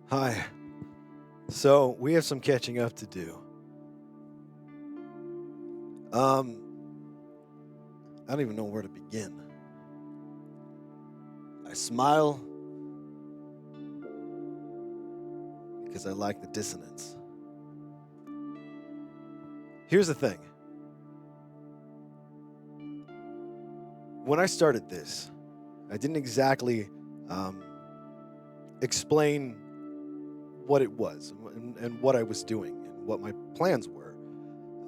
Hi. So we have some catching up to do. Um, I don't even know where to begin. I smile because I like the dissonance. Here's the thing. When I started this, I didn't exactly um, explain what it was and what I was doing and what my plans were.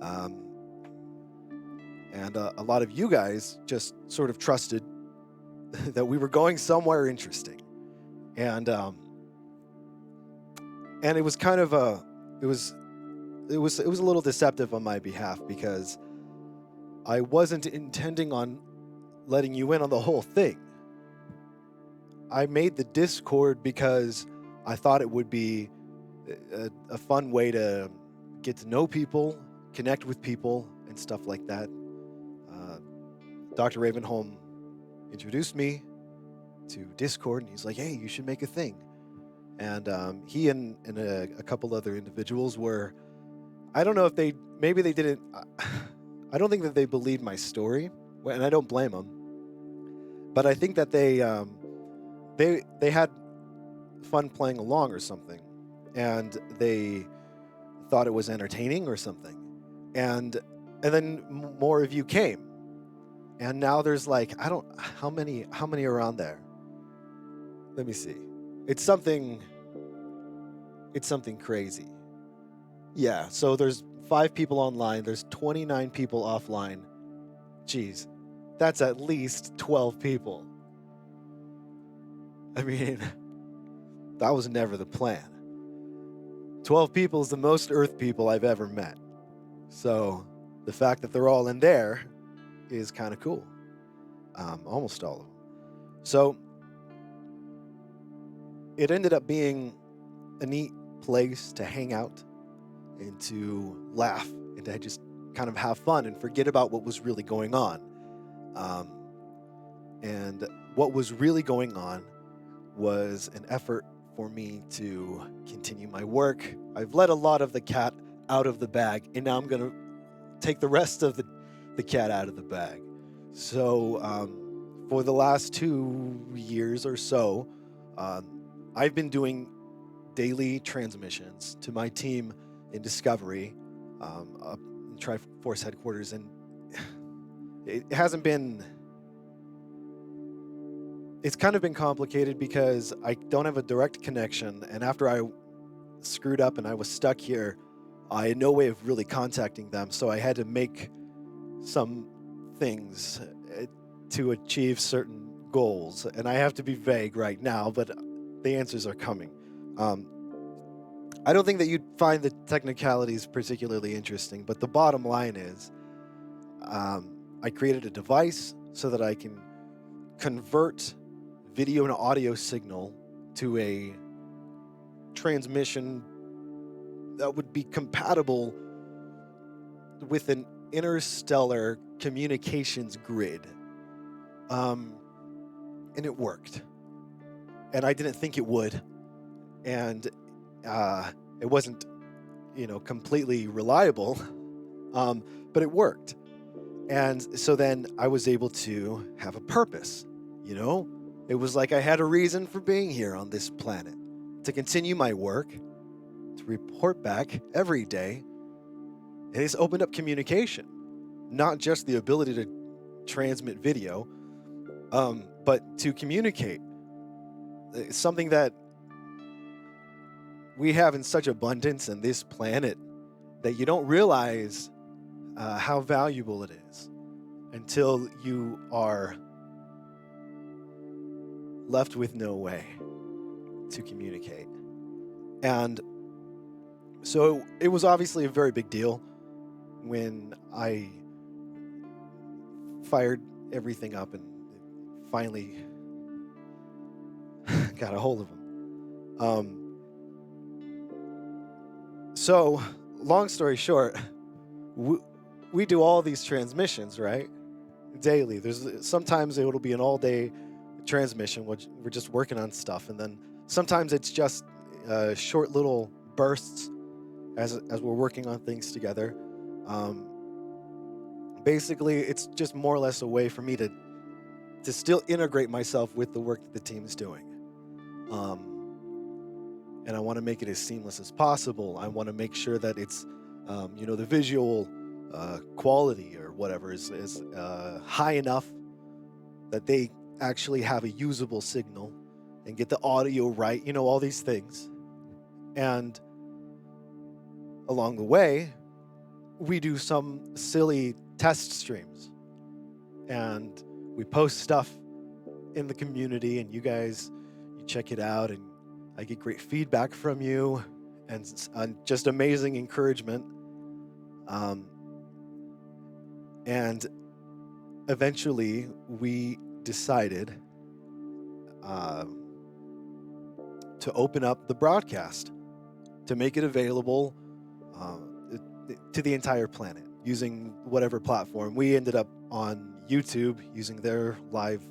Um, and a lot of you guys just sort of trusted that we were going somewhere interesting. And it was kind of a it was it was a little deceptive on my behalf because I wasn't intending on letting you in on the whole thing. I made the Discord because I thought it would be a fun way to get to know people, connect with people, and stuff like that. Uh, Dr. Ravenholm introduced me to Discord, and he's like, "Hey, you should make a thing." And he and a couple other individuals were. I don't know if they maybe they didn't. I don't think that they believed my story, and I don't blame them. But I think that they had fun playing along or something, and they thought it was entertaining or something, and and then more of you came, and now there's like I don't how many are on there. Let me see. It's something it's something crazy. Yeah. So there's 5 people online. There's 29 people offline. Jeez, that's at least 12 people. I mean, that was never the plan. 12 people is the most Earth people I've ever met. So the fact that they're all in there is kind of cool. Almost all of them. So it ended up being a neat place to hang out and to laugh and to just kind of have fun and forget about what was really going on. Um, and what was really going on was an effort for me to continue my work. I've let a lot of the cat out of the bag, and now I'm going to take the rest of the cat out of the bag. So, for the last 2 years or so, um, I've been doing daily transmissions to my team in Discovery, up in Triforce headquarters, and it hasn't been it's kind of been complicated because I don't have a direct connection. And after I screwed up and I was stuck here, I had no way of really contacting them. So I had to make some things to achieve certain goals. And I have to be vague right now, but the answers are coming. Um, I don't think that you'd find the technicalities particularly interesting, but the bottom line is I created a device so that I can convert video and audio signal to a transmission that would be compatible with an interstellar communications grid. Um, and it worked. And I didn't think it would. And it wasn't, completely reliable, but it worked. And so then I was able to have a purpose, you know? It was like I had a reason for being here on this planet to continue my work, to report back every day. And it's opened up communication, not just the ability to transmit video, but to communicate. It's something that we have in such abundance in this planet that you don't realize how valuable it is until you are left with no way to communicate. And so it was obviously a very big deal when I fired everything up and finally got a hold of him. So, long story short, we do all these transmissions, right? Daily. There's sometimes it'll be an all-day transmission, which we're just working on stuff, and then sometimes it's just short little bursts as we're working on things together. Um, Basically, it's just more or less a way for me to still integrate myself with the work that the team is doing. And I want to make it as seamless as possible. I want to make sure that it's, the visual quality or whatever is high enough that they actually have a usable signal and get the audio right, all these things. And along the way, we do some silly test streams and we post stuff in the community, and you guys, you check it out, and I get great feedback from you and just amazing encouragement. And eventually we decided to open up the broadcast, to make it available to the entire planet using whatever platform. We ended up on YouTube using their live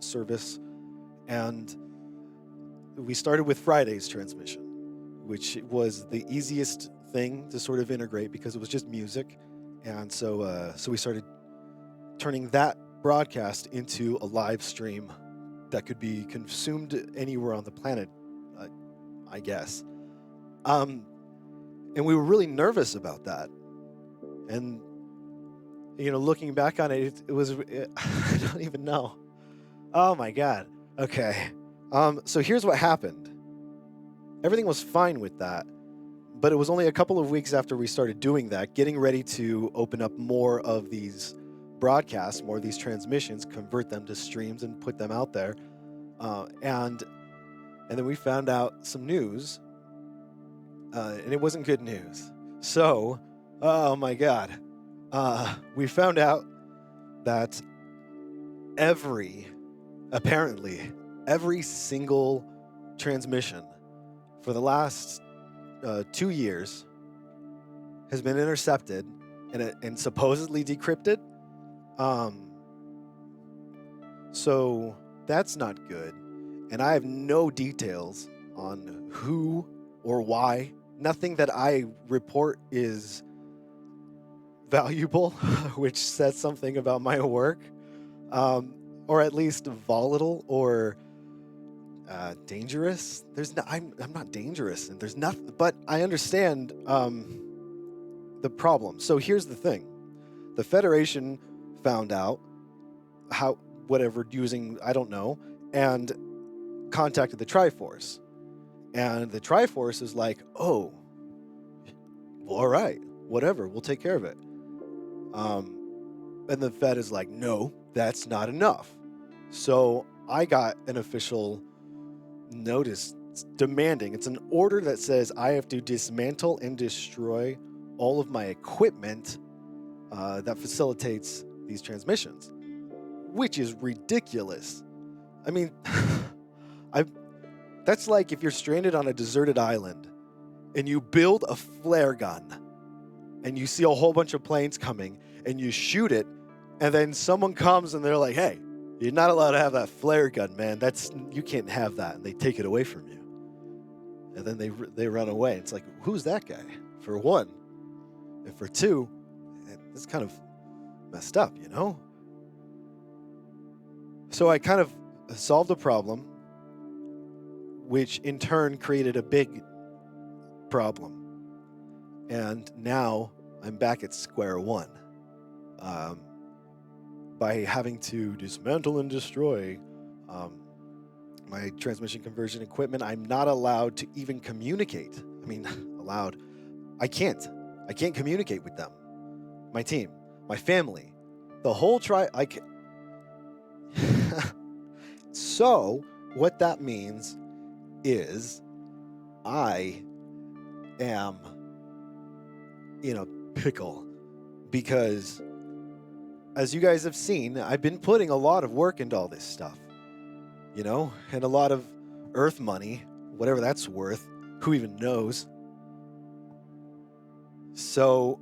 service, and we started with Friday's transmission, which was the easiest thing to sort of integrate because it was just music. And so we started turning that broadcast into a live stream that could be consumed anywhere on the planet, I guess. And we were really nervous about that. And, looking back on it, I don't even know. Oh my God. Okay. So here's what happened. Everything was fine with that, but it was only a couple of weeks after we started doing that, getting ready to open up more of these broadcasts, more of these transmissions, convert them to streams and put them out there. And then we found out some news, and it wasn't good news. So, oh my God, we found out that apparently every single transmission for the last 2 years has been intercepted and supposedly decrypted. So that's not good. And I have no details on who or why. Nothing that I report is valuable, which says something about my work, or at least volatile or dangerous. I'm not dangerous, and there's nothing. But I understand the problem. So here's the thing: the Federation found out using I don't know, and contacted the Triforce, and the Triforce is like, oh, well, all right, whatever, we'll take care of it. And the Fed is like, no, that's not enough. So I got an official notice demanding, it's an order that says I have to dismantle and destroy all of my equipment that facilitates these transmissions, which is ridiculous. I mean, that's like if you're stranded on a deserted island and you build a flare gun and you see a whole bunch of planes coming and you shoot it, and then someone comes and they're like, hey, you're not allowed to have that flare gun, man. You can't have that. And they take it away from you. And then they run away. It's like, who's that guy? For one. And for two, it's kind of messed up, So I kind of solved a problem, which in turn created a big problem. And now I'm back at square one. By having to dismantle and destroy my transmission conversion equipment, I'm not allowed to even communicate. I mean, allowed. I can't communicate with them. My team, my family, the whole So what that means is I am in a pickle, because as you guys have seen, I've been putting a lot of work into all this stuff, and a lot of Earth money, whatever that's worth, who even knows? So,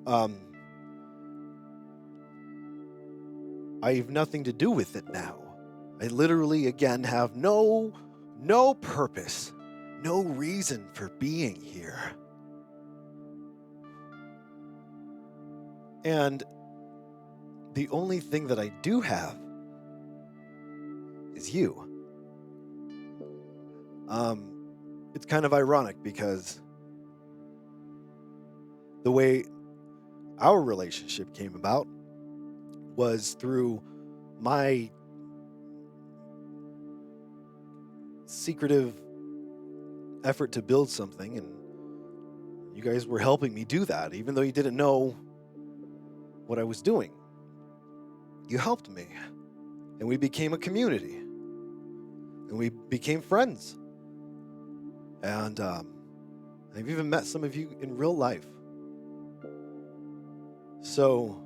I have nothing to do with it now. I literally, again, have no purpose no reason for being here. And the only thing that I do have is you. It's kind of ironic because the way our relationship came about was through my secretive effort to build something, and you guys were helping me do that, even though you didn't know what I was doing. You helped me, and we became a community, and we became friends. And I've even met some of you in real life. So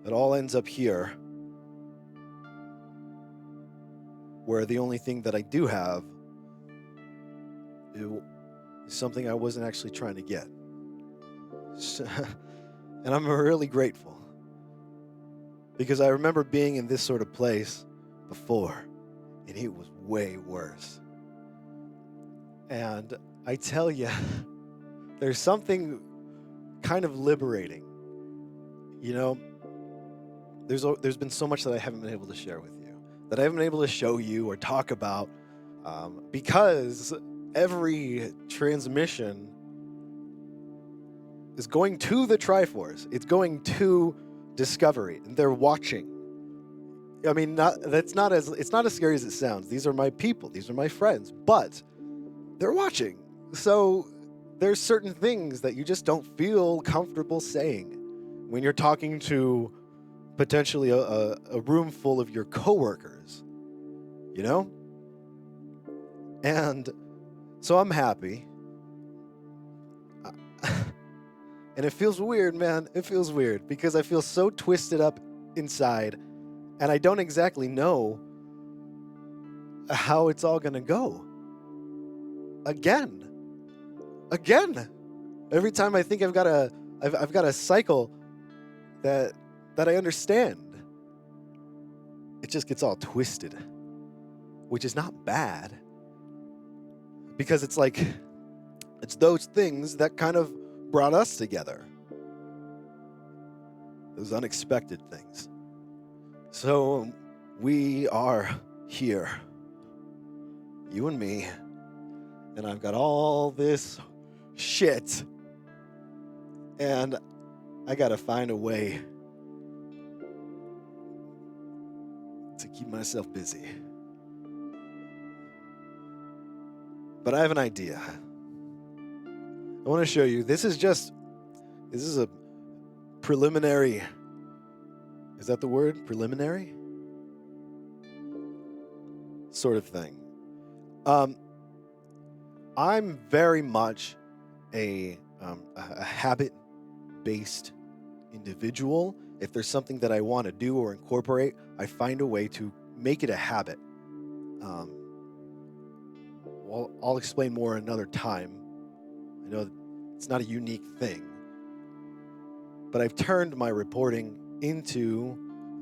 it all ends up here, where the only thing that I do have is something I wasn't actually trying to get. And I'm really grateful, because I remember being in this sort of place before, and it was way worse. And I tell you, there's something kind of liberating. You know, there's been so much that I haven't been able to share with you, that I haven't been able to show you or talk about, because every transmission is going to the Triforce. It's going to Discovery, and they're watching. I mean, it's not as scary as it sounds. These are my people. These are my friends, but they're watching. So there's certain things that you just don't feel comfortable saying when you're talking to potentially a room full of your coworkers, you know? And so I'm happy. And it feels weird, man. It feels weird because I feel so twisted up inside, and I don't exactly know how it's all gonna go. Again. Every time I think I've got a cycle that I understand, it just gets all twisted, which is not bad, because it's like it's those things that kind of brought us together. Those unexpected things. So we are here, you and me, and I've got all this shit, and I gotta find a way to keep myself busy. But I have an idea. I want to show you. This is a preliminary. Is that the word? Preliminary? Sort of thing. I'm very much a habit-based individual. If there's something that I want to do or incorporate, I find a way to make it a habit. Well, I'll explain more another time. I know it's not a unique thing, but I've turned my reporting into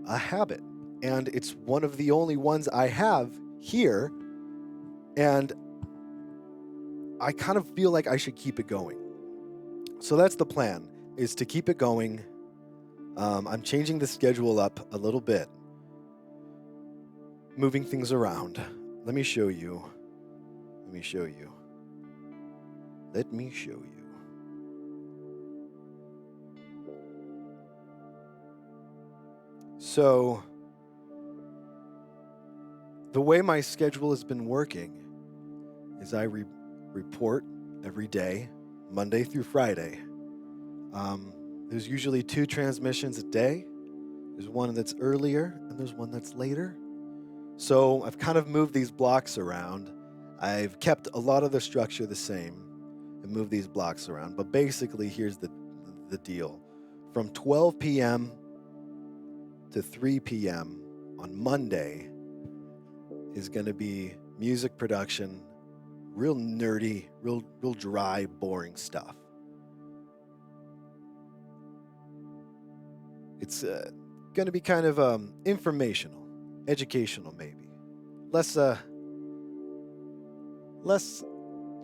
a habit, and it's one of the only ones I have here, and I kind of feel like I should keep it going. So that's the plan, is to keep it going. I'm changing the schedule up a little bit, moving things around. Let me show you. So, the way my schedule has been working is I report every day, Monday through Friday. There's usually 2 transmissions a day. There's one that's earlier, and there's one that's later. So I've kind of moved these blocks around. I've kept a lot of the structure the same and moved these blocks around. But basically, here's the deal. From 12 p.m. to 3 p.m. on Monday is going to be music production, real nerdy, real dry, boring stuff. It's going to be kind of informational, educational maybe. less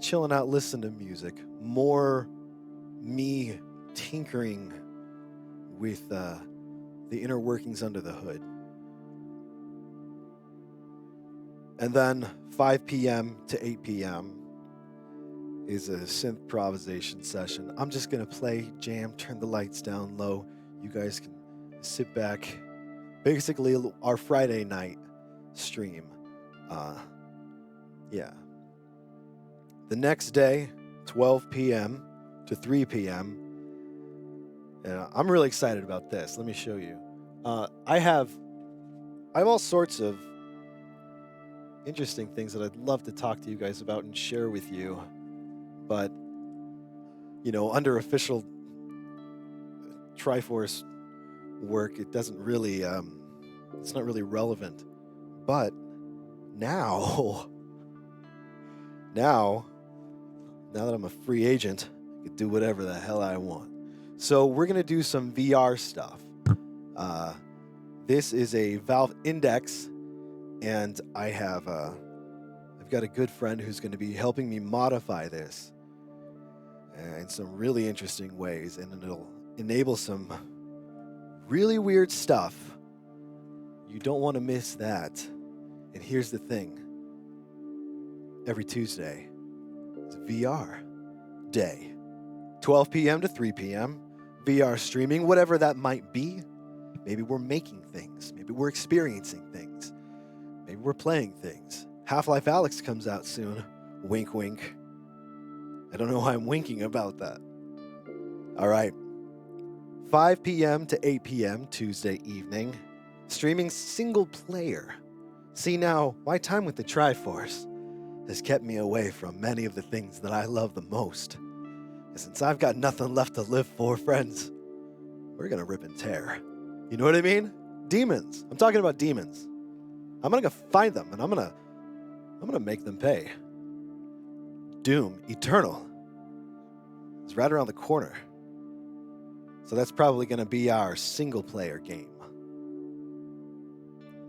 chilling out, listen to music, more me tinkering with the inner workings under the hood. And then 5 p.m. to 8 p.m. is a synth improvisation session. I'm just going to play, jam, turn the lights down low. You guys can sit back. Basically, our Friday night stream. Yeah. The next day, 12 p.m. to 3 p.m. I'm really excited about this. Let me show you. I have all sorts of interesting things that I'd love to talk to you guys about and share with you. But, under official Triforce work, it doesn't really, it's not really relevant. But now that I'm a free agent, I can do whatever the hell I want. So we're going to do some VR stuff. This is a Valve Index, and I've got a good friend who's going to be helping me modify this in some really interesting ways, and it'll enable some really weird stuff. You don't want to miss that. And here's the thing. Every Tuesday is VR day. 12 p.m. to 3 p.m. VR streaming, whatever that might be. Maybe we're making things. Maybe we're experiencing things. Maybe we're playing things. Half-Life Alyx comes out soon. Wink, wink. I don't know why I'm winking about that. All right. 5 p.m. to 8 p.m. Tuesday evening. Streaming single player. See now, my time with the Triforce has kept me away from many of the things that I love the most. And since I've got nothing left to live for, friends, we're gonna rip and tear. You know what I mean? Demons. I'm talking about demons. I'm gonna go find them, and I'm gonna make them pay. Doom Eternal is right around the corner. So that's probably gonna be our single player game.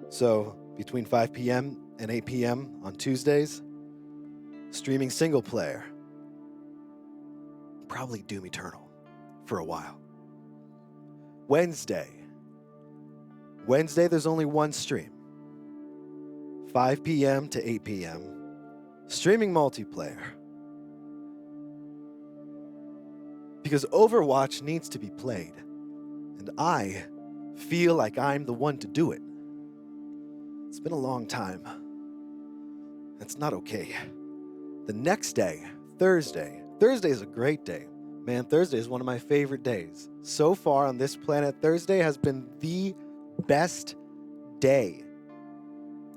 So between 5 p.m. and 8 p.m. on Tuesdays, streaming single player. Probably Doom Eternal for a while. Wednesday, there's only one stream. 5 p.m. to 8 p.m. Streaming multiplayer. Because Overwatch needs to be played, and I feel like I'm the one to do it. It's been a long time. That's not okay. The next day, Thursday. Thursday is a great day. Man, Thursday is one of my favorite days. So far on this planet, Thursday has been the best day.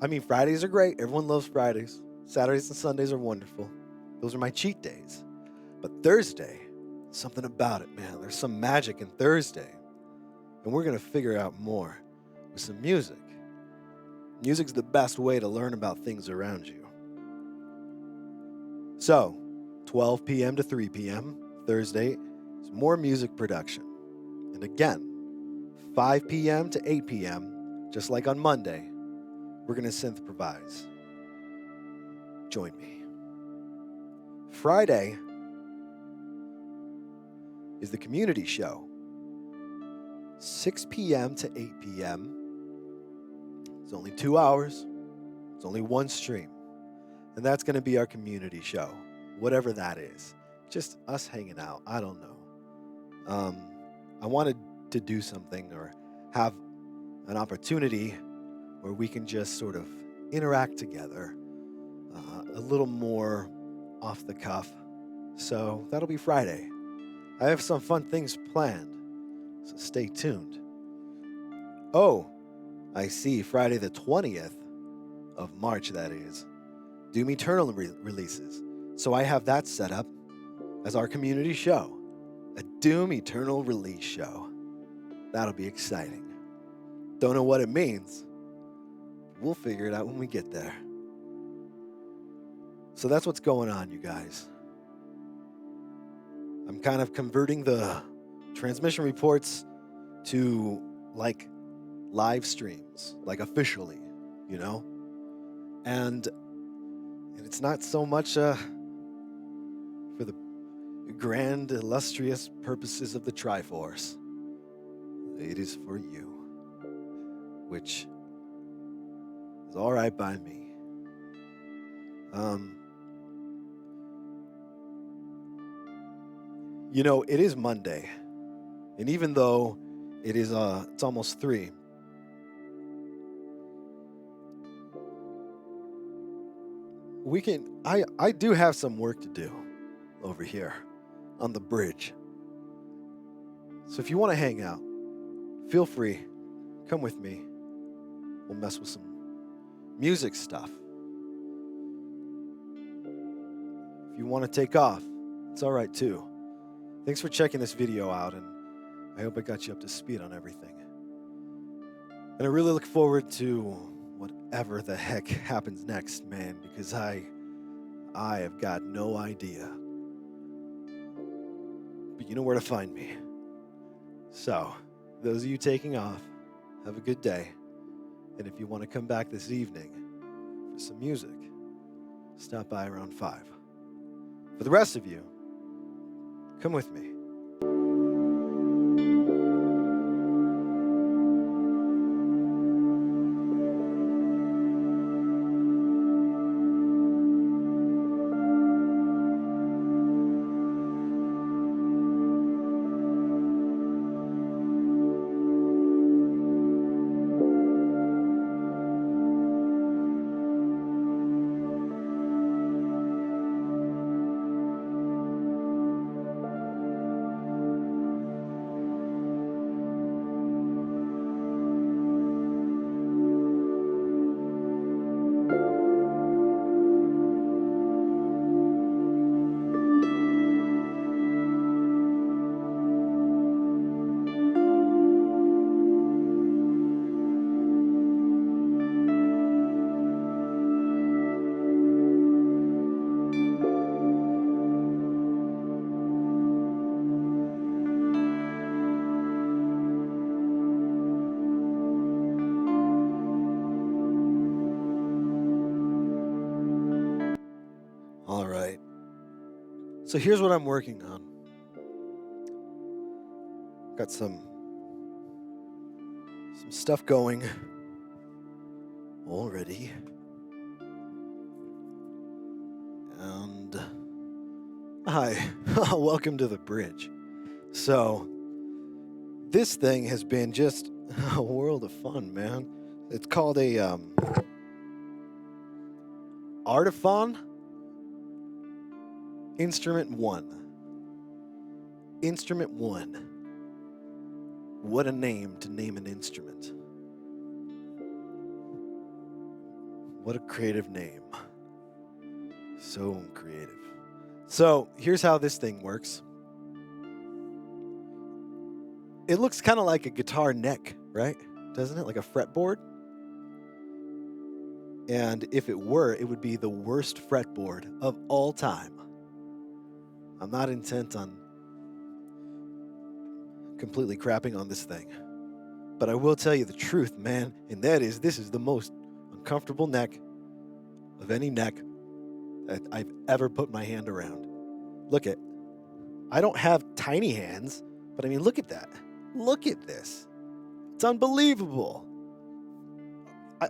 I mean, Fridays are great. Everyone loves Fridays. Saturdays and Sundays are wonderful. Those are my cheat days. But Thursday, something about it, man. There's some magic in Thursday. And we're going to figure out more with some music. Music's the best way to learn about things around you. So, 12 p.m. to 3 p.m. Thursday is more music production. And again, 5 p.m. to 8 p.m., just like on Monday, we're going to synth improvise. Join me. Friday is the community show. 6 p.m. to 8 p.m. It's only 2 hours. It's only one stream. And that's going to be our community show, whatever that is. Just us hanging out. I don't know. I wanted to do something or have an opportunity where we can just sort of interact together a little more off the cuff. So that'll be Friday. I have some fun things planned, so stay tuned. Oh, I see. Friday the 20th of March, that is. Doom Eternal releases. So I have that set up as our community show. A Doom Eternal release show. That'll be exciting. Don't know what it means. We'll figure it out when we get there. So that's what's going on, you guys. I'm kind of converting the transmission reports to like live streams, like officially, you know? And it's not so much for the grand, illustrious purposes of the Triforce. It is for you, which is all right by me. It is Monday, and even though it's almost 3, I do have some work to do over here on the bridge. So if you want to hang out, feel free. Come with me. We'll mess with some music stuff. If you want to take off, it's all right too. Thanks for checking this video out, and I hope I got you up to speed on everything. And I really look forward to whatever the heck happens next, man, because I have got no idea. But you know where to find me. So, those of you taking off, have a good day. And if you want to come back this evening for some music, stop by around 5. For the rest of you, come with me. All right. So here's what I'm working on. Got some stuff going already. And hi, welcome to the bridge. So this thing has been just a world of fun, man. It's called a Artiphon Instrument 1. Instrument 1. What a name to name an instrument. What a creative name. So creative. So here's how this thing works. It looks kind of like a guitar neck, right? Doesn't it? Like a fretboard? And if it were, it would be the worst fretboard of all time. I'm not intent on completely crapping on this thing. But I will tell you the truth, man, and that is this is the most uncomfortable neck of any neck that I've ever put my hand around. Look at, I don't have tiny hands, but I mean, look at that. Look at this. It's unbelievable.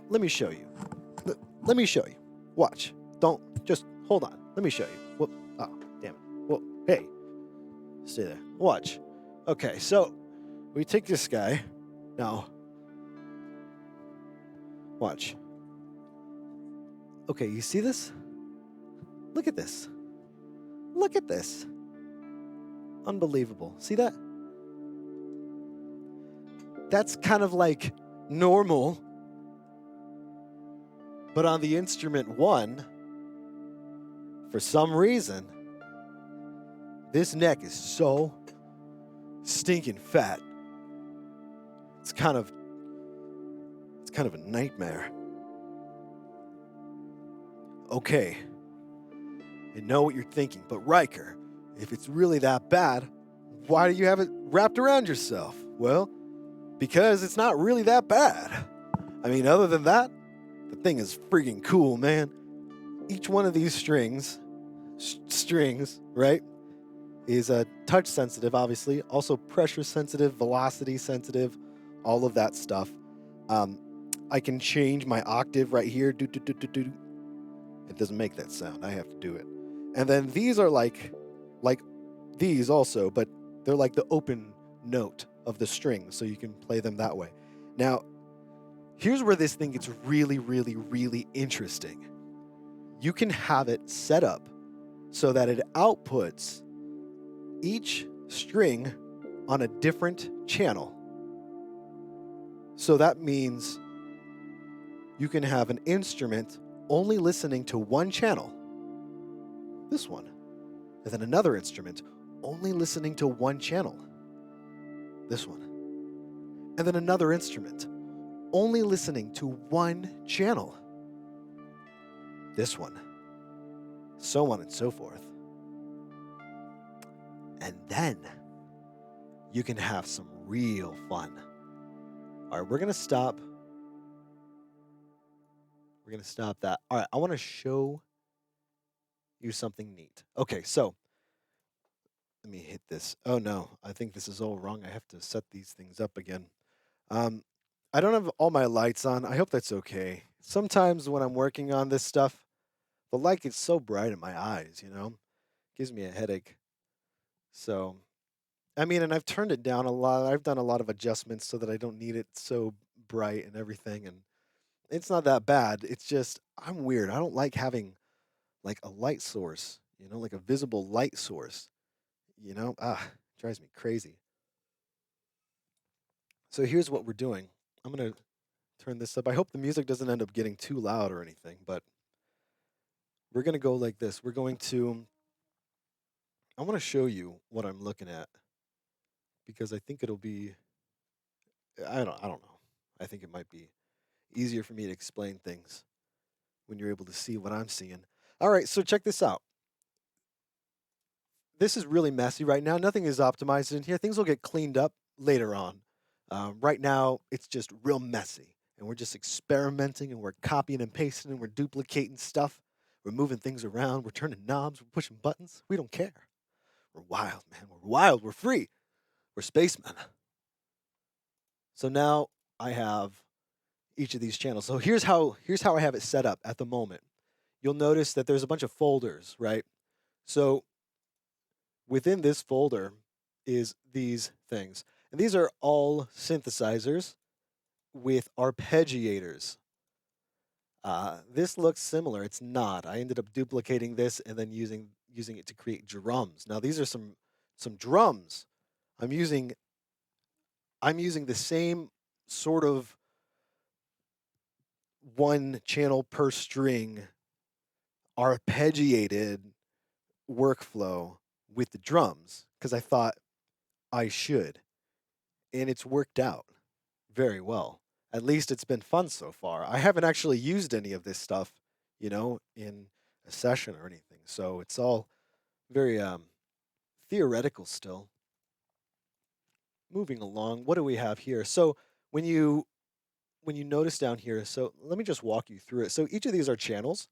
Let me show you. Let me show you. Watch. Don't, just hold on. Let me show you. Whoop. Oh, damn it. Whoa. Hey. Stay there. Watch. Okay, so we take this guy. Now, watch. Okay, you see this? Look at this. Look at this. Unbelievable. See that? That's kind of like normal. But on the Instrument 1, for some reason, this neck is so stinking fat. It's kind of a nightmare. Okay. I know what you're thinking, but Riker, if it's really that bad, why do you have it wrapped around yourself? Well, because it's not really that bad. I mean, other than that, The thing is freaking cool, man. Each one of these strings, right, is touch sensitive, obviously, also pressure sensitive, velocity sensitive, all of that stuff. Um, I can change my octave right here. Do, do, do, do, do. It doesn't make that sound. I have to do it. And then these are like these also, but they're like the open note of the string, so you can play them that way. Now, here's where this thing gets really, really, really interesting. You can have it set up so that it outputs each string on a different channel. So that means you can have an instrument only listening to one channel, this one, and then another instrument only listening to one channel, this one, and then another instrument only listening to one channel, this one, so on and so forth. And then you can have some real fun. All right, we're going to stop. We're going to stop that. All right, I want to show you something neat. Okay, so let me hit this. Oh no, I think this is all wrong. I have to set these things up again. I don't have all my lights on. I hope that's okay. Sometimes when I'm working on this stuff, the light gets so bright in my eyes, gives me a headache. So, I mean, and I've turned it down a lot. I've done a lot of adjustments so that I don't need it so bright and everything. And it's not that bad. It's just, I'm weird. I don't like having like a light source, like a visible light source, drives me crazy. So here's what we're doing. I'm going to turn this up. I hope the music doesn't end up getting too loud or anything, but we're going to go like this. I want to show you what I'm looking at because I think it'll be, I don't know. I think it might be easier for me to explain things when you're able to see what I'm seeing. All right, so check this out. This is really messy right now. Nothing is optimized in here. Things will get cleaned up later on. Right now, it's just real messy. And we're just experimenting and we're copying and pasting and we're duplicating stuff. We're moving things around. We're turning knobs. We're pushing buttons. We don't care. We're wild, man. We're wild. We're free. We're spacemen. So now I have each of these channels. So here's how I have it set up at the moment. You'll notice that there's a bunch of folders, right? So within this folder is these things. And these are all synthesizers with arpeggiators. This looks similar. It's not. I ended up duplicating this and then using it to create drums. Now these are some drums. I'm using the same sort of one channel per string arpeggiated workflow with the drums because I thought I should. And it's worked out very well. At least it's been fun so far. I haven't actually used any of this stuff, in a session or anything. So it's all very theoretical still. Moving along, what do we have here? So when you notice down here, so let me just walk you through it. So each of these are channels,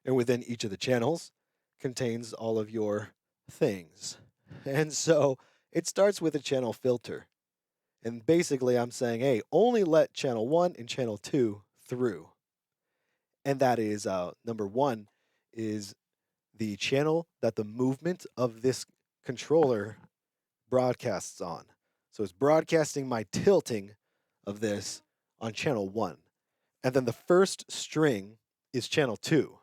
and within each of the channels contains all of your things. And so it starts with a channel filter. And basically I'm saying, hey, only let channel 1 and channel 2 through. And that is number 1 is the channel that the movement of this controller broadcasts on. So it's broadcasting my tilting of this on channel 1. And then the first string is channel 2.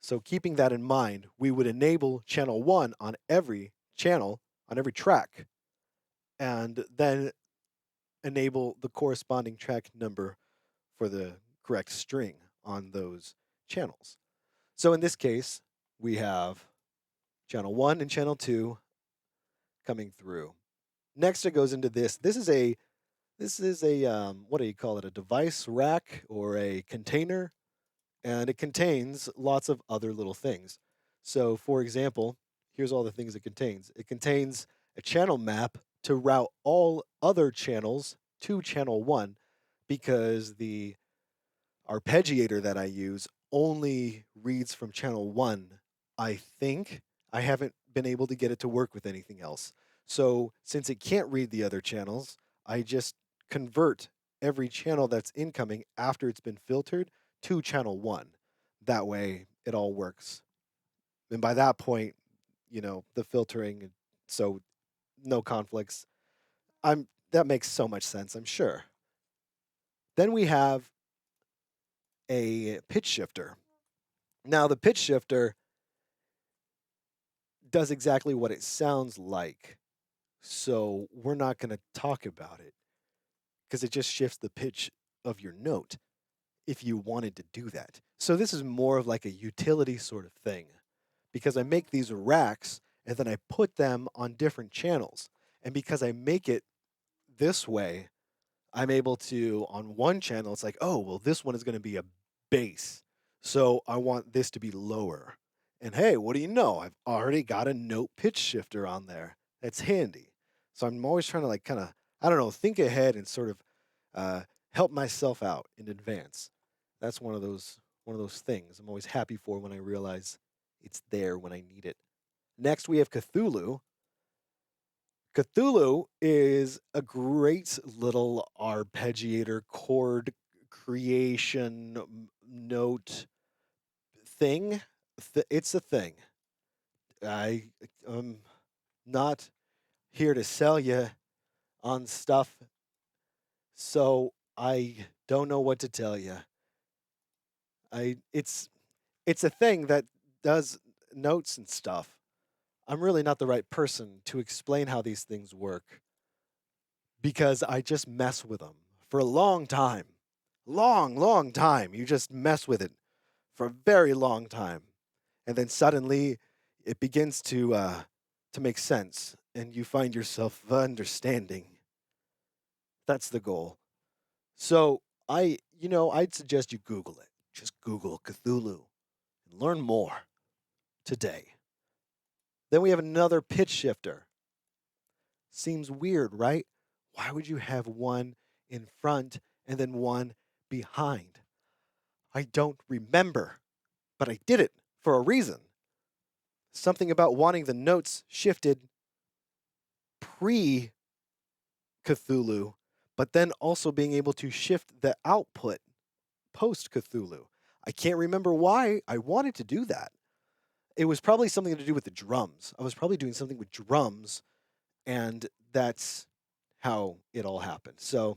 So keeping that in mind, we would enable channel 1 on every channel, on every track, and then enable the corresponding track number for the correct string on those channels. So in this case, we have channel 1 and channel 2 coming through. Next it goes into this. This is a what do you call it? A device rack or a container, and it contains lots of other little things. So for example, here's all the things it contains. It contains a channel map to route all other channels to channel 1 because the arpeggiator that I use only reads from channel 1, I think. I haven't been able to get it to work with anything else. So since it can't read the other channels, I just convert every channel that's incoming after it's been filtered to channel 1. That way it all works. And by that point, the filtering, so no conflicts. That makes so much sense, I'm sure. Then we have a pitch shifter. Now the pitch shifter does exactly what it sounds like. So we're not going to talk about it because it just shifts the pitch of your note if you wanted to do that. So this is more of like a utility sort of thing because I make these racks and then I put them on different channels. And because I make it this way, I'm able to, on one channel, it's like, oh, well, this one is going to be a bass. So I want this to be lower. And hey, what do you know? I've already got a note pitch shifter on there. That's handy. So I'm always trying to kind of, I don't know, think ahead and sort of help myself out in advance. That's one of those things I'm always happy for when I realize it's there when I need it. Next, we have Cthulhu. Cthulhu is a great little arpeggiator chord creation note thing. It's a thing. I am not here to sell you on stuff, so I don't know what to tell you. It's a thing that does notes and stuff. I'm really not the right person to explain how these things work because I just mess with them for a long time. Long time. You just mess with it for a very long time. And then suddenly it begins to make sense and you find yourself understanding. That's the goal. So I'd suggest you Google it. Just Google Cthulhu and learn more today. Then we have another pitch shifter. Seems weird, right? Why would you have one in front and then one behind? I don't remember, but I did it for a reason. Something about wanting the notes shifted pre-Cthulhu, but then also being able to shift the output post-Cthulhu. I can't remember why I wanted to do that. It was probably something to do with the drums. I was probably doing something with drums, and that's how it all happened. So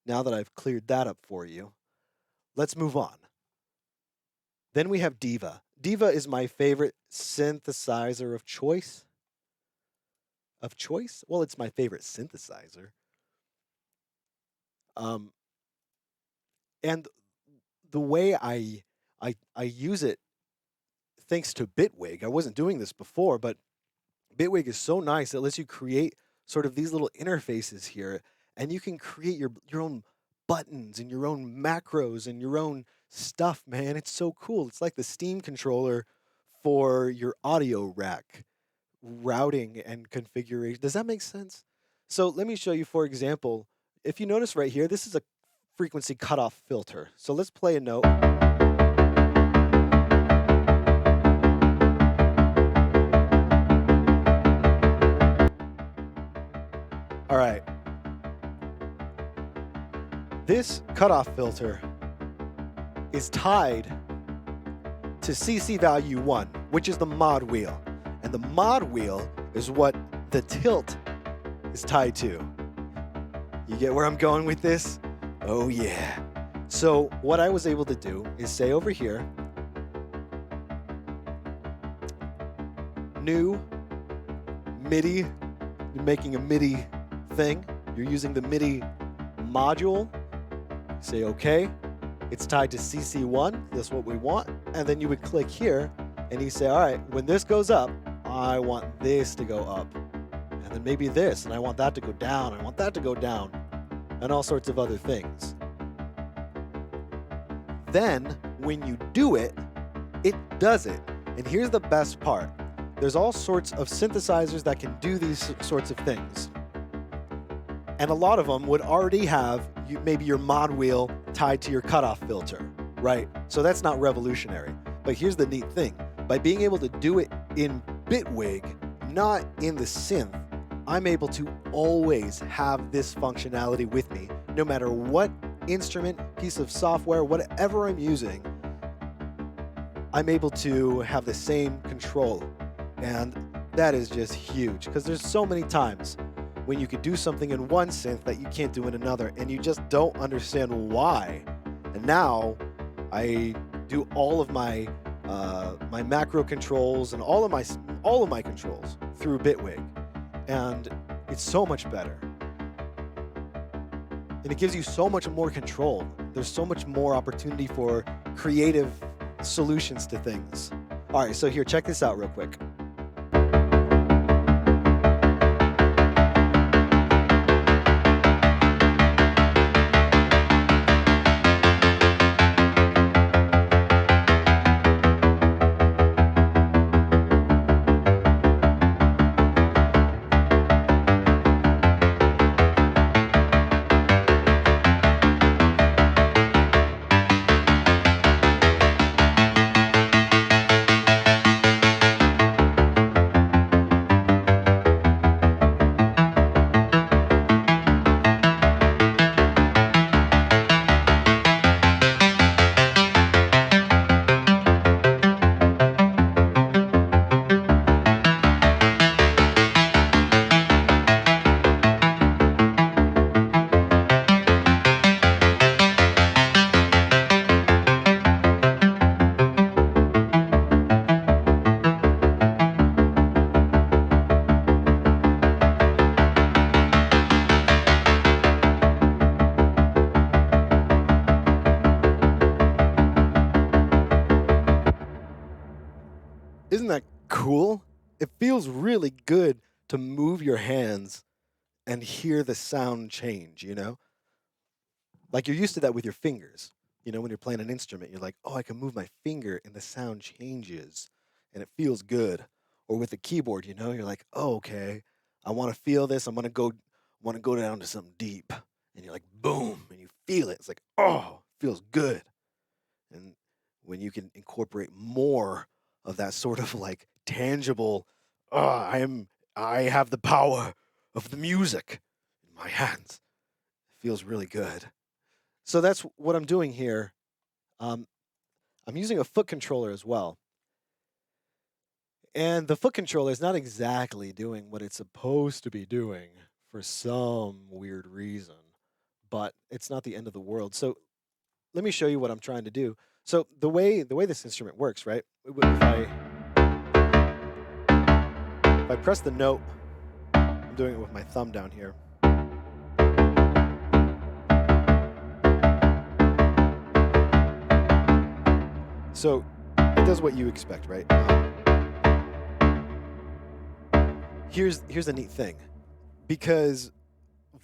now that I've cleared that up for you, let's move on. Then we have Diva. Diva is my favorite synthesizer of choice. Of choice? Well, it's my favorite synthesizer. And the way I use it, thanks to Bitwig, I wasn't doing this before, but Bitwig is so nice. It lets you create sort of these little interfaces here, and you can create your own buttons and your own macros and your own stuff, man. It's so cool. It's like the Steam controller for your audio rack routing and configuration. Does that make sense? So let me show you, for example, if you notice right here, this is a frequency cutoff filter. So let's play a note. All right. This cutoff filter is tied to CC value 1, which is the mod wheel. And the mod wheel is what the tilt is tied to. You get where I'm going with this? Oh yeah. So what I was able to do is say over here, new MIDI, you're making a MIDI thing. You're using the MIDI module. Say okay. It's tied to CC1. That's what we want. And then you would click here and you say, all right, when this goes up, I want this to go up. And then maybe this, and I want that to go down. I want that to go down. And all sorts of other things. Then when you do it, it does it. And here's the best part. There's all sorts of synthesizers that can do these sorts of things. And a lot of them would already have maybe your mod wheel tied to your cutoff filter, right? So that's not revolutionary. But here's the neat thing. By being able to do it in Bitwig, not in the synth, I'm able to always have this functionality with me, no matter what instrument, piece of software, whatever I'm using, I'm able to have the same control. And that is just huge, because there's so many times when you could do something in one synth that you can't do in another, and you just don't understand why. And now I do all of my my macro controls and all of my controls through Bitwig, and it's so much better. And it gives you so much more control. There's so much more opportunity for creative solutions to things. All right, so here, check this out real quick. Isn't that cool? It feels really good to move your hands and hear the sound change, you know? Like you're used to that with your fingers. You know, when you're playing an instrument, you're like, oh, I can move my finger and the sound changes and it feels good. Or with the keyboard, you know, you're like, oh, okay, I want to feel this. Want to go down to something deep. And you're like, boom, and you feel it. It's like, oh, feels good. And when you can incorporate more of that sort of like tangible, I have the power of the music in my hands. It feels really good. So that's what I'm doing here. I'm using a foot controller as well. And the foot controller is not exactly doing what it's supposed to be doing for some weird reason, but it's not the end of the world. So let me show you what I'm trying to do. So the way this instrument works, right? If I press the note, I'm doing it with my thumb down here. So it does what you expect, right? Here's the neat thing, because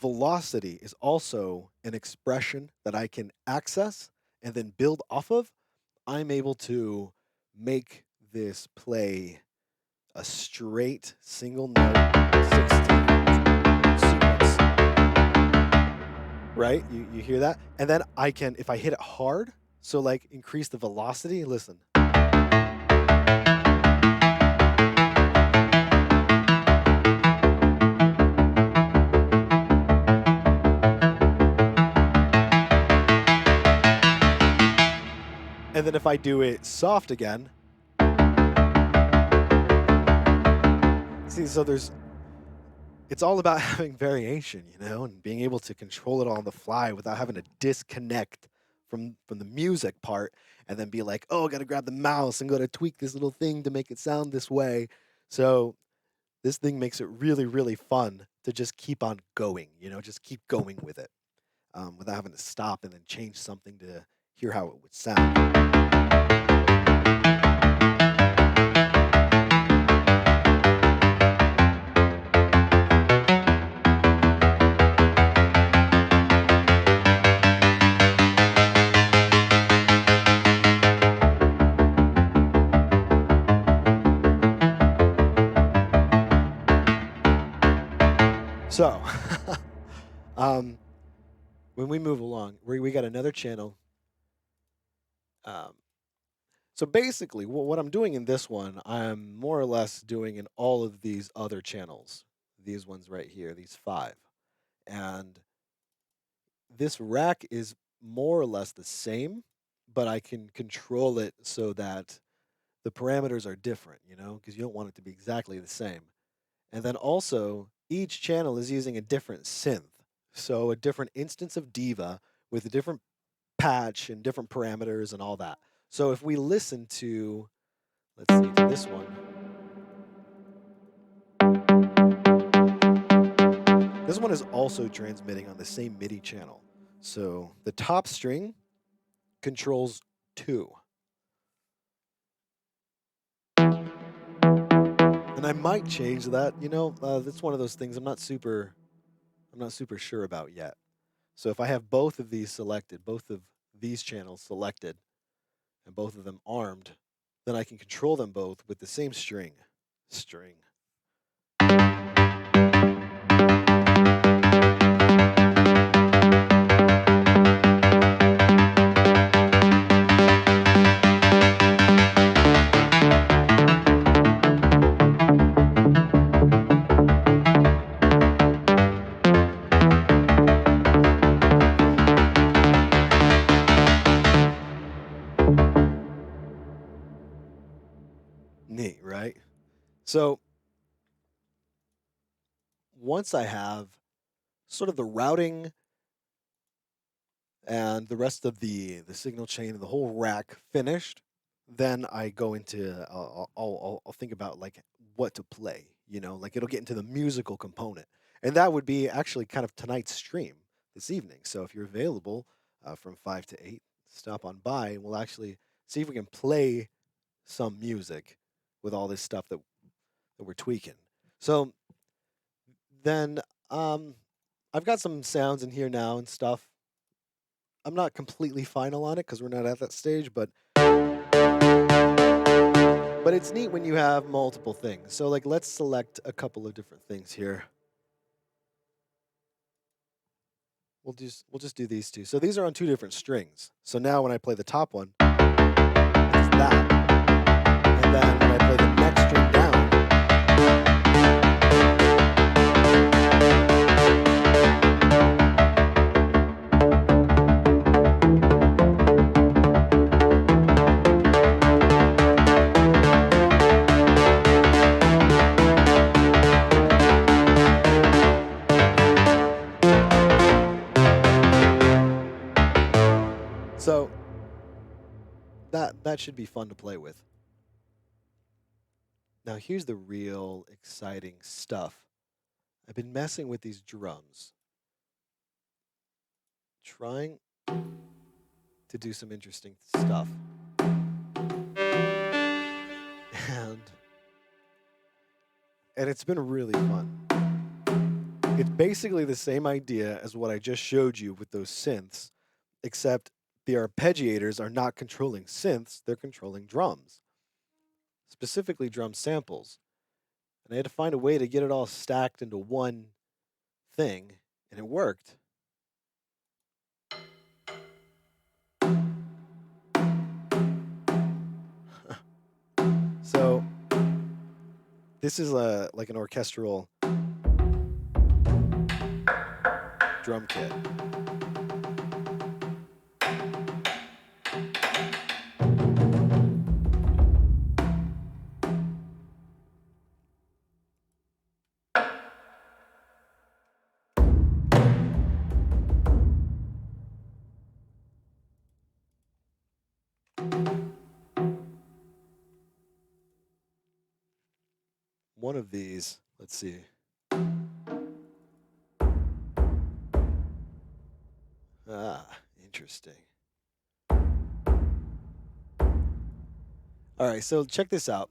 velocity is also an expression that I can access and then build off of. I'm able to make this play a straight single note 16th sequence, right? You hear that? And then I can, if I hit it hard, so like increase the velocity, listen. And then if I do it soft again, see, so it's all about having variation, you know, and being able to control it on the fly without having to disconnect from the music part and then be like, oh, I got to grab the mouse and go to tweak this little thing to make it sound this way. So this thing makes it really, really fun to just keep on going, you know, just keep going with it without having to stop and then change something to hear how it would sound. So, when we move along, we got another channel. Um, so basically, what I'm doing in this one, I'm more or less doing in all of these other channels. These ones right here, these five. And this rack is more or less the same, but I can control it so that the parameters are different, because you don't want it to be exactly the same. And then also, each channel is using a different synth. So a different instance of Diva with a different patch and different parameters and all that. So if we listen to, let's see, to this one, this one is also transmitting on the same MIDI channel. So the top string controls 2. And I might change that. That's one of those things I'm not super sure about yet. So if I have both of these selected, both of these channels selected, and both of them armed, then I can control them both with the same string. String. Neat, right? So once I have sort of the routing and the rest of the signal chain and the whole rack finished, then I go into I'll think about like what to play. Like it'll get into the musical component, and that would be actually kind of tonight's stream this evening. So if you're available from 5 to 8, stop on by, and we'll actually see if we can play some music with all this stuff that we're tweaking. So then I've got some sounds in here now and stuff. I'm not completely final on it because we're not at that stage, but it's neat when you have multiple things. So like let's select a couple of different things here. We'll just do these two. So these are on 2 different strings. So now when I play the top one, it's that. And then when I play the next string down, so that should be fun to play with. Now here's the real exciting stuff. I've been messing with these drums, trying to do some interesting stuff. And it's been really fun. It's basically the same idea as what I just showed you with those synths, except the arpeggiators are not controlling synths, they're controlling drums, specifically drum samples. And I had to find a way to get it all stacked into one thing, and it worked. So this is like an orchestral drum kit. One of these, let's see. Interesting. All right, so check this out.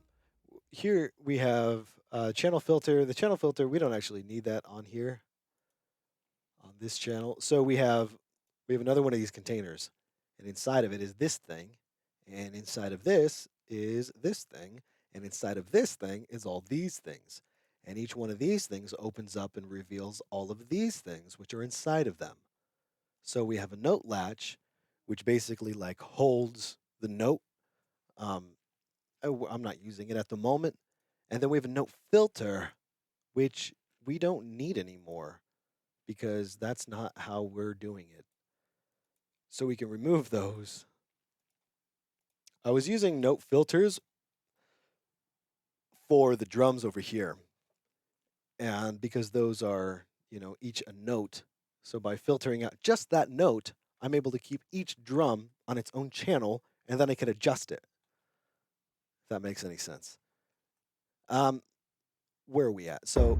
Here we have a channel filter. The channel filter, we don't actually need that on here on this channel. So we have another one of these containers, and inside of it is this thing, and inside of this is this thing, and inside of this thing is all these things. And each one of these things opens up and reveals all of these things which are inside of them. So we have a note latch, which basically like holds the note. Um, I'm not using it at the moment. And then we have a note filter, which we don't need anymore because that's not how we're doing it. So we can remove those. I was using note filters for the drums over here. And because those are, each a note. So by filtering out just that note, I'm able to keep each drum on its own channel and then I can adjust it. If that makes any sense. Where are we at? So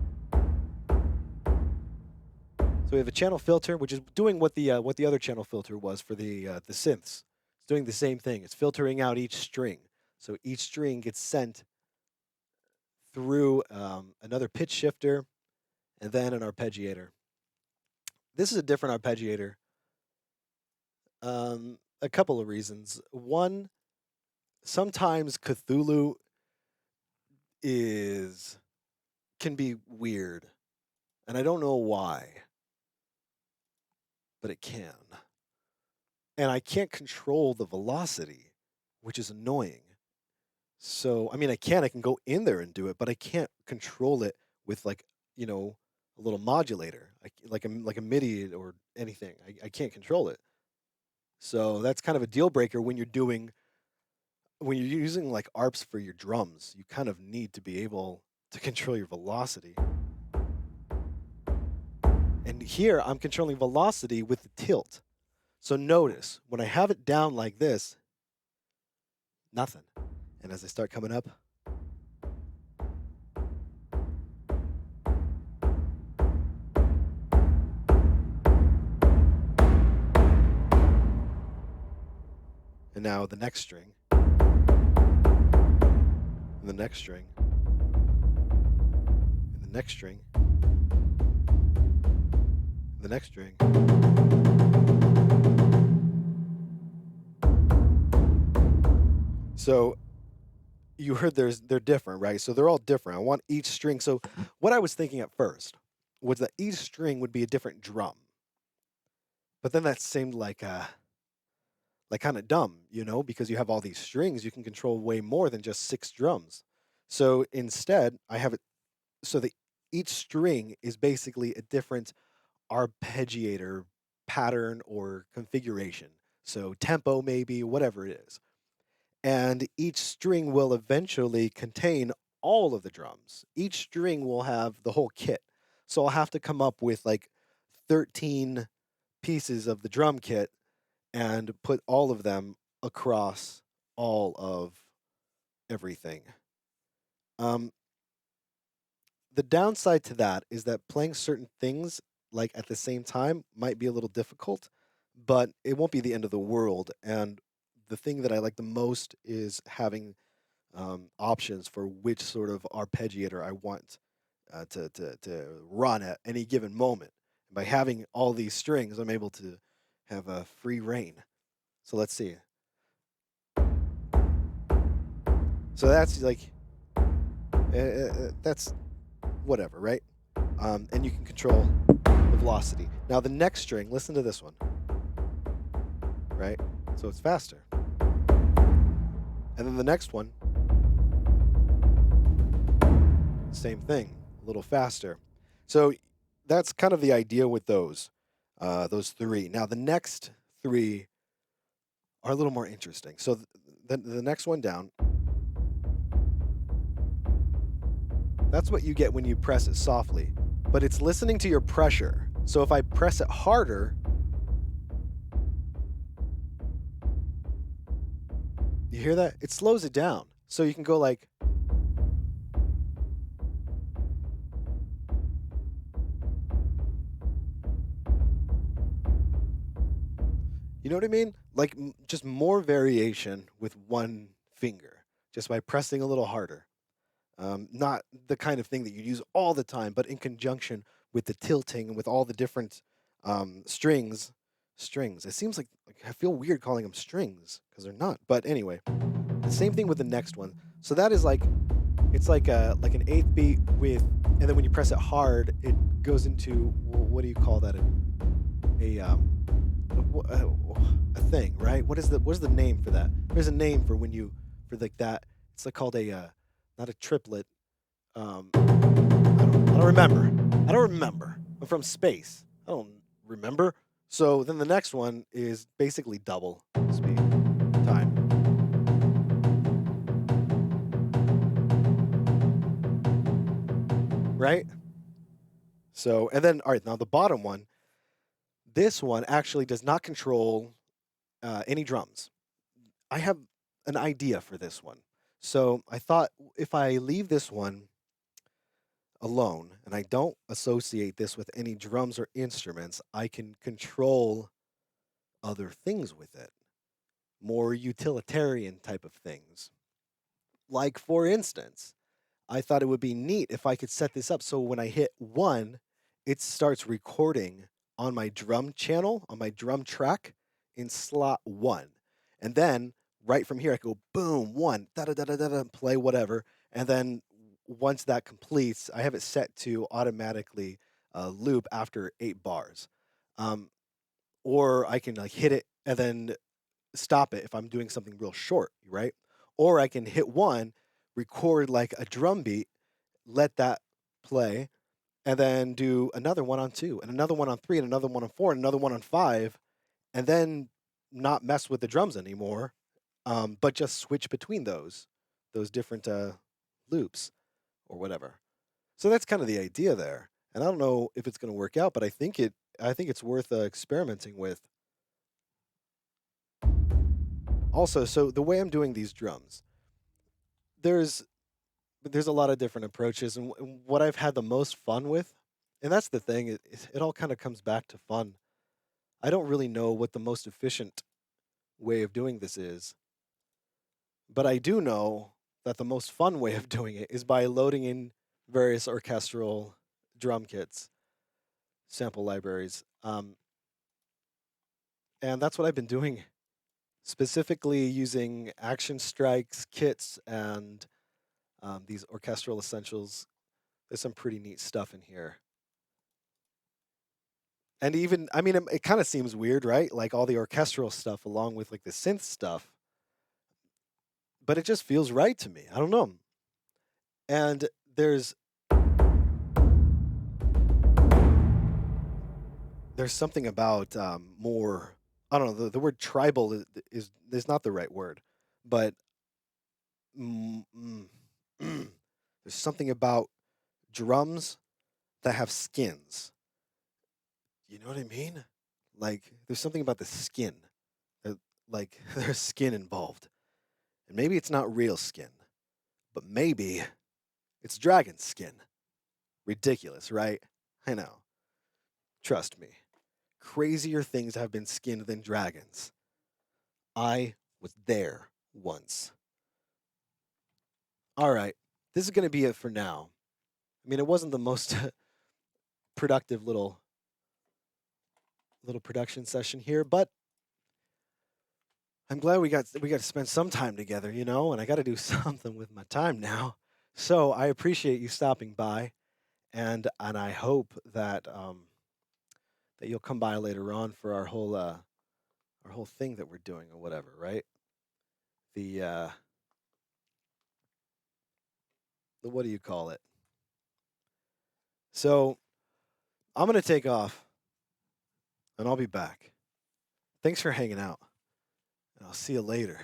we have a channel filter, which is doing what the other channel filter was for the synths. It's doing the same thing. It's filtering out each string. So each string gets sent through another pitch shifter and then an arpeggiator. This is a different arpeggiator. A couple of reasons. One, sometimes Cthulhu can be weird, and I don't know why, but it can. And I can't control the velocity, which is annoying. So, I mean, I can go in there and do it, but I can't control it with a little modulator, like a MIDI or anything. I can't control it. So that's kind of a deal breaker when you're using like arps for your drums. You kind of need to be able to control your velocity. And here I'm controlling velocity with the tilt. So notice when I have it down like this, nothing. And as I start coming up, and now the next string, and the next string, and the next string, and the next string. So you heard they're different, right? So they're all different. I want each string. So what I was thinking at first was that each string would be a different drum. But then that seemed like kind of dumb, because you have all these strings, you can control way more than just 6 drums. So instead, I have it so that each string is basically a different arpeggiator pattern or configuration. So tempo maybe, whatever it is. And each string will eventually contain all of the drums. Each string will have the whole kit. So I'll have to come up with like 13 pieces of the drum kit and put all of them across all of everything. The downside to that is that playing certain things like at the same time might be a little difficult, but it won't be the end of the world. And the thing that I like the most is having options for which sort of arpeggiator I want to run at any given moment. And by having all these strings, I'm able to have a free reign. So let's see. So that's like, that's whatever, right? And you can control the velocity. Now the next string, listen to this one, right? So it's faster. And then the next one, same thing, a little faster. So that's kind of the idea with those 3. Now the next 3 are a little more interesting. So the next one down, that's what you get when you press it softly, but it's listening to your pressure. So if I press it harder, you hear that? It slows it down. So you can go like, you know what I mean? Like just more variation with one finger, just by pressing a little harder. Not the kind of thing that you use all the time, but in conjunction with the tilting and with all the different strings. It seems like I feel weird calling them strings because they're not. But anyway, the same thing with the next one. So that is like, it's like an 8th beat with, and then when you press it hard, it goes into, what do you call that? a thing, right? What is the name for that? There's a name for when you for like that. It's like called a not a triplet. I don't remember. I don't remember. I'm from space. I don't remember. So then the next one is basically double speed time, right? So and then all right, now the bottom one. This one actually does not control any drums. I have an idea for this one. So I thought if I leave this one alone and I don't associate this with any drums or instruments, I can control other things with it, more utilitarian type of things. Like, for instance, I thought it would be neat if I could set this up so when I hit one, it starts recording on my drum channel, on my drum track in slot one. And then right from here, I go boom, one, da da da da da, play whatever. And then once that completes, I have it set to automatically loop after 8 bars. Um, or I can like hit it and then stop it if I'm doing something real short, right? Or I can hit one, record like a drum beat, let that play, and then do another one on two, and another one on three, and another one on four, and another one on five, and then not mess with the drums anymore, but just switch between those different loops or whatever. So that's kind of the idea there, and I don't know if it's going to work out, but I think it's worth experimenting with. Also, so the way I'm doing these drums, there's there's a lot of different approaches, and what I've had the most fun with, and that's the thing, it all kind of comes back to fun. I don't really know what the most efficient way of doing this is, but I do know that the most fun way of doing it is by loading in various orchestral drum kits, sample libraries, and that's what I've been doing, specifically using Action Strikes kits and these orchestral essentials. There's some pretty neat stuff in here. And even, I mean, it kind of seems weird, right? Like all the orchestral stuff along with like the synth stuff, but it just feels right to me. I don't know. And there's something about more. I don't know. The word tribal is not the right word, but mm, mm, there's something about drums that have skins. You know what I mean? Like there's something about the skin. Like there's skin involved, and maybe it's not real skin, but maybe it's dragon skin. Ridiculous, right? I know. Trust me. Crazier things have been skinned than dragons. I was there once. All right. This is going to be it for now. I mean, it wasn't the most productive little production session here, but I'm glad we got to spend some time together, you know, and I got to do something with my time now. So, I appreciate you stopping by, and I hope that that you'll come by later on for our whole thing that we're doing or whatever, right? The the what do you call it? So I'm gonna take off and I'll be back. Thanks for hanging out, and I'll see you later.